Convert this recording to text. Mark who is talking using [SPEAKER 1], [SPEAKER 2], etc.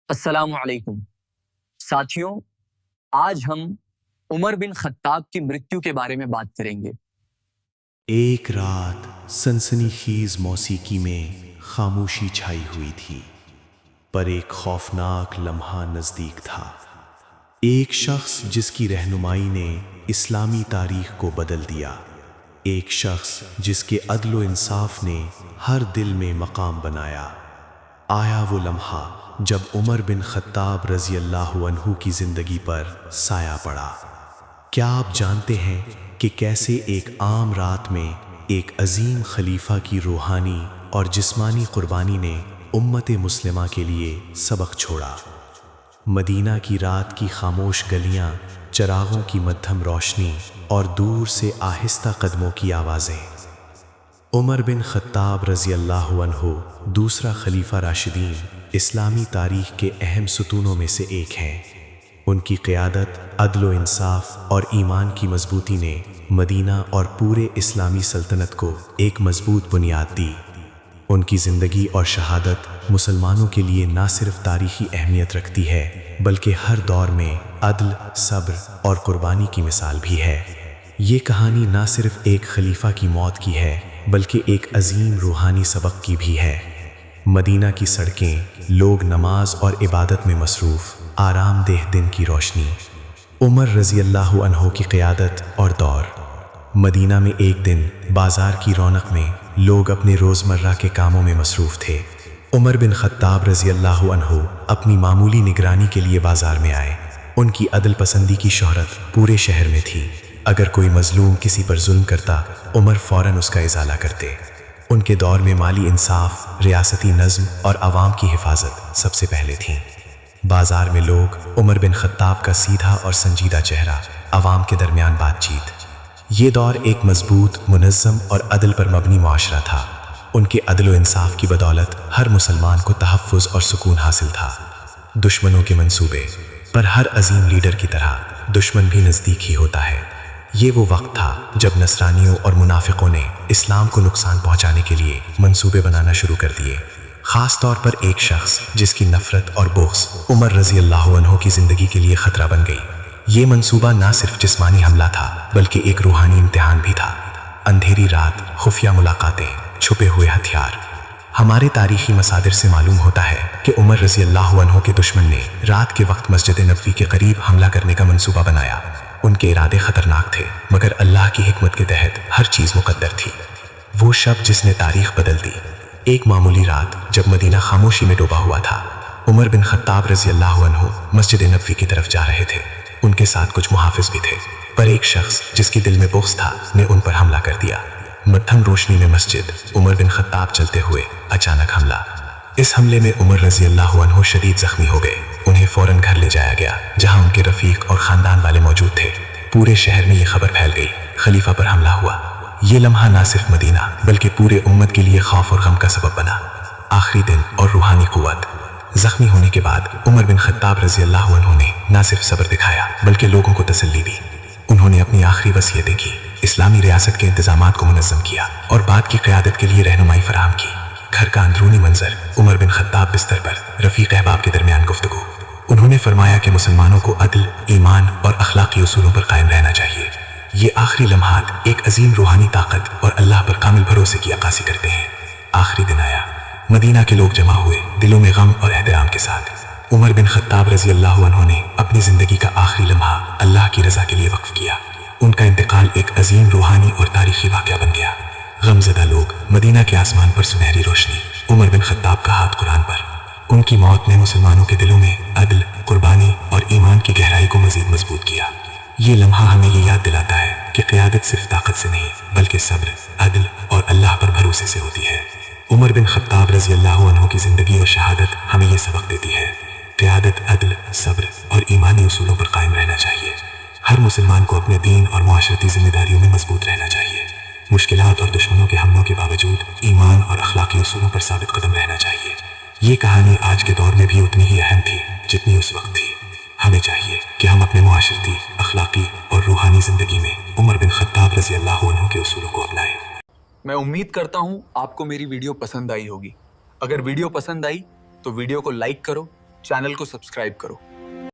[SPEAKER 1] السلام علیکم ساتھیوں، آج ہم عمر بن خطاب کی مرتیو کے بارے میں بات کریں گے۔
[SPEAKER 2] ایک رات سنسنی خیز موسیقی میں خاموشی چھائی ہوئی تھی، پر ایک خوفناک لمحہ نزدیک تھا۔ ایک شخص جس کی رہنمائی نے اسلامی تاریخ کو بدل دیا، ایک شخص جس کے عدل و انصاف نے ہر دل میں مقام بنایا۔ آیا وہ لمحہ جب عمر بن خطاب رضی اللہ عنہ کی زندگی پر سایہ پڑا۔ کیا آپ جانتے ہیں کہ کیسے ایک عام رات میں ایک عظیم خلیفہ کی روحانی اور جسمانی قربانی نے امت مسلمہ کے لیے سبق چھوڑا؟ مدینہ کی رات کی خاموش گلیاں، چراغوں کی مدھم روشنی اور دور سے آہستہ قدموں کی آوازیں۔ عمر بن خطاب رضی اللہ عنہ دوسرا خلیفہ راشدین اسلامی تاریخ کے اہم ستونوں میں سے ایک ہیں۔ ان کی قیادت، عدل و انصاف اور ایمان کی مضبوطی نے مدینہ اور پورے اسلامی سلطنت کو ایک مضبوط بنیاد دی۔ ان کی زندگی اور شہادت مسلمانوں کے لیے نہ صرف تاریخی اہمیت رکھتی ہے بلکہ ہر دور میں عدل، صبر اور قربانی کی مثال بھی ہے۔ یہ کہانی نہ صرف ایک خلیفہ کی موت کی ہے بلکہ ایک عظیم روحانی سبق کی بھی ہے۔ مدینہ کی سڑکیں، لوگ نماز اور عبادت میں مصروف، آرام دہ دن کی روشنی۔ عمر رضی اللہ عنہ کی قیادت اور دور۔ مدینہ میں ایک دن بازار کی رونق میں لوگ اپنے روزمرہ کے کاموں میں مصروف تھے۔ عمر بن خطاب رضی اللہ عنہ اپنی معمولی نگرانی کے لیے بازار میں آئے۔ ان کی عدل پسندی کی شہرت پورے شہر میں تھی۔ اگر کوئی مظلوم کسی پر ظلم کرتا، عمر فوراً اس کا ازالہ کرتے۔ ان کے دور میں مالی انصاف، ریاستی نظم اور عوام کی حفاظت سب سے پہلے تھیں۔ بازار میں لوگ عمر بن خطاب کا سیدھا اور سنجیدہ چہرہ، عوام کے درمیان بات چیت۔ یہ دور ایک مضبوط، منظم اور عدل پر مبنی معاشرہ تھا۔ ان کے عدل و انصاف کی بدولت ہر مسلمان کو تحفظ اور سکون حاصل تھا۔ دشمنوں کے منصوبے، پر ہر عظیم لیڈر کی طرح دشمن بھی نزدیک ہی ہوتا ہے۔ یہ وہ وقت تھا جب نصرانیوں اور منافقوں نے اسلام کو نقصان پہنچانے کے لیے منصوبے بنانا شروع کر دیے۔ خاص طور پر ایک شخص جس کی نفرت اور بغض عمر رضی اللہ عنہ کی زندگی کے لیے خطرہ بن گئی۔ یہ منصوبہ نہ صرف جسمانی حملہ تھا بلکہ ایک روحانی امتحان بھی تھا۔ اندھیری رات، خفیہ ملاقاتیں، چھپے ہوئے ہتھیار۔ ہمارے تاریخی مصادر سے معلوم ہوتا ہے کہ عمر رضی اللہ عنہ کے دشمن نے رات کے وقت مسجد نبوی کے قریب حملہ کرنے کا منصوبہ بنایا۔ ان کے ارادے خطرناک تھے مگر اللہ کی حکمت کے تحت ہر چیز مقدر تھی۔ وہ شب جس نے تاریخ بدل دی۔ ایک معمولی رات جب مدینہ خاموشی میں ڈوبا ہوا تھا، عمر بن خطاب رضی اللہ عنہ مسجد نبوی کی طرف جا رہے تھے۔ ان کے ساتھ کچھ محافظ بھی تھے، پر ایک شخص جس کی دل میں بغض تھا نے ان پر حملہ کر دیا۔ مدھم روشنی میں مسجد، عمر بن خطاب چلتے ہوئے، اچانک حملہ۔ اس حملے میں عمر رضی اللہ عنہ شدید زخمی ہو گئے۔ انہیں فوراً گھر لے جایا گیا جہاں ان کے رفیق اور خاندان والے موجود تھے۔ پورے شہر میں یہ خبر پھیل گئی، خلیفہ پر حملہ ہوا۔ یہ لمحہ نہ صرف مدینہ بلکہ پورے امت کے لیے خوف اور غم کا سبب بنا۔ آخری دن اور روحانی قوت۔ زخمی ہونے کے بعد عمر بن خطاب رضی اللہ عنہ نے نہ صرف صبر دکھایا بلکہ لوگوں کو تسلی دی۔ انہوں نے اپنی آخری وصیتیں کی، اسلامی ریاست کے انتظامات کو منظم کیا اور بعد کی قیادت کے لیے رہنمائی فراہم کی۔ گھر کا اندرونی منظر، عمر بن خطاب بستر پر، رفیق احباب کے درمیان گفتگو۔ انہوں نے فرمایا کہ مسلمانوں کو عدل، ایمان اور اخلاقی اصولوں پر قائم رہنا چاہیے۔ یہ آخری لمحات ایک عظیم روحانی طاقت اور اللہ پر کامل بھروسے کی عکاسی کرتے ہیں۔ آخری دن آیا، مدینہ کے لوگ جمع ہوئے، دلوں میں غم اور احترام کے ساتھ۔ عمر بن خطاب رضی اللہ عنہ نے اپنی زندگی کا آخری لمحہ اللہ کی رضا کے لیے وقف کیا۔ ان کا انتقال ایک عظیم روحانی اور تاریخی واقعہ بن گیا۔ غمزدہ لوگ، مدینہ کے آسمان پر سنہری روشنی، عمر بن خطاب کا ہاتھ قرآن پر۔ ان کی موت نے مسلمانوں کے دلوں میں عدل، قربانی اور ایمان کی گہرائی کو مزید مضبوط کیا۔ یہ لمحہ ہمیں یہ یاد دلاتا ہے کہ قیادت صرف طاقت سے نہیں بلکہ صبر، عدل اور اللہ پر بھروسے سے ہوتی ہے۔ عمر بن خطاب رضی اللہ عنہ کی زندگی اور شہادت ہمیں یہ سبق دیتی ہے۔ قیادت، عدل، صبر اور ایمانی اصولوں پر قائم رہنا چاہیے۔ ہر مسلمان کو اپنے دین اور معاشرتی ذمہ داریوں میں مضبوط رہنا چاہیے۔ مشکلات اور دشمنوں کے حملوں کے باوجود ایمان اور اخلاقی اصولوں پر ثابت قدم رہنا چاہیے۔ یہ کہانی آج کے دور میں بھی اتنی ہی اہم تھی جتنی اس وقت تھی۔ ہمیں چاہیے کہ ہم اپنے معاشرتی، اخلاقی اور روحانی زندگی میں عمر بن خطاب رضی اللہ عنہ کے اصولوں کو اپنائیں۔
[SPEAKER 3] میں امید کرتا ہوں آپ کو میری ویڈیو پسند آئی ہوگی۔ اگر ویڈیو پسند آئی تو ویڈیو کو لائک کرو، چینل کو سبسکرائب کرو.